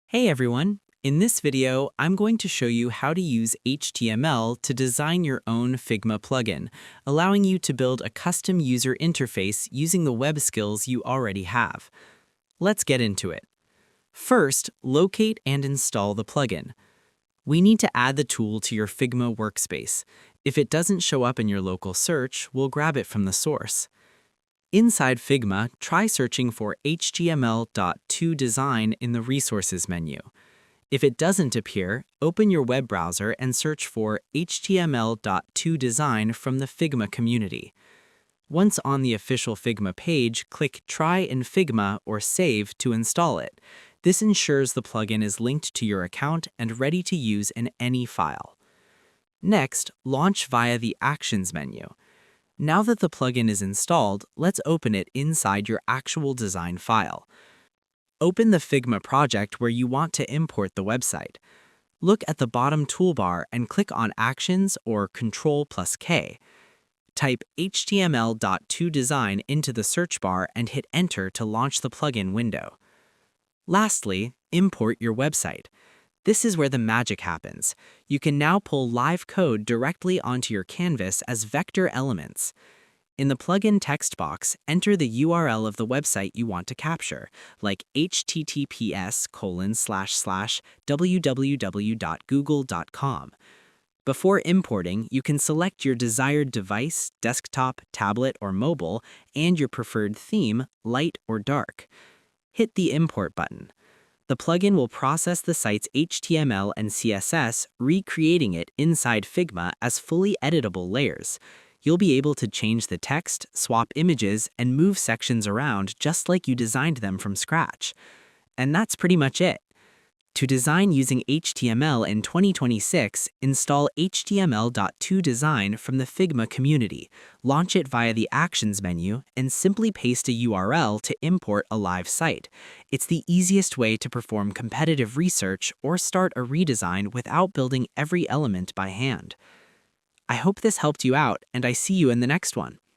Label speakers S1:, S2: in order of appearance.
S1: Hey everyone! In this video, I'm going to show you how to use HTML to design your own Figma plugin, allowing you to build a custom user interface using the web skills you already have. Let's get into it. First, locate and install the plugin. We need to add the tool to your Figma workspace. If it doesn't show up in your local search, we'll grab it from the source. Inside Figma, try searching for html.toDesign in the Resources menu. If it doesn't appear, open your web browser and search for html.toDesign from the Figma community. Once on the official Figma page, click Try in Figma or Save to install it. This ensures the plugin is linked to your account and ready to use in any file. Next, launch via the Actions menu. Now that the plugin is installed, let's open it inside your actual design file. Open the Figma project where you want to import the website. Look at the bottom toolbar and click on Actions or Ctrl+K. Type html.toDesign into the search bar and hit Enter to launch the plugin window. Lastly, import your website. This is where the magic happens. You can now pull live code directly onto your canvas as vector elements. In the plugin text box, enter the URL of the website you want to capture, like https://www.google.com. Before importing, you can select your desired device, desktop, tablet, or mobile, and your preferred theme, light or dark. Hit the Import button. The plugin will process the site's HTML and CSS, recreating it inside Figma as fully editable layers. You'll be able to change the text, swap images, and move sections around just like you designed them from scratch. And that's pretty much it. To design using HTML in 2026, install html.toDesign from the Figma community, launch it via the Actions menu, and simply paste a URL to import a live site. It's the easiest way to perform competitive research or start a redesign without building every element by hand. I hope this helped you out, and I see you in the next one.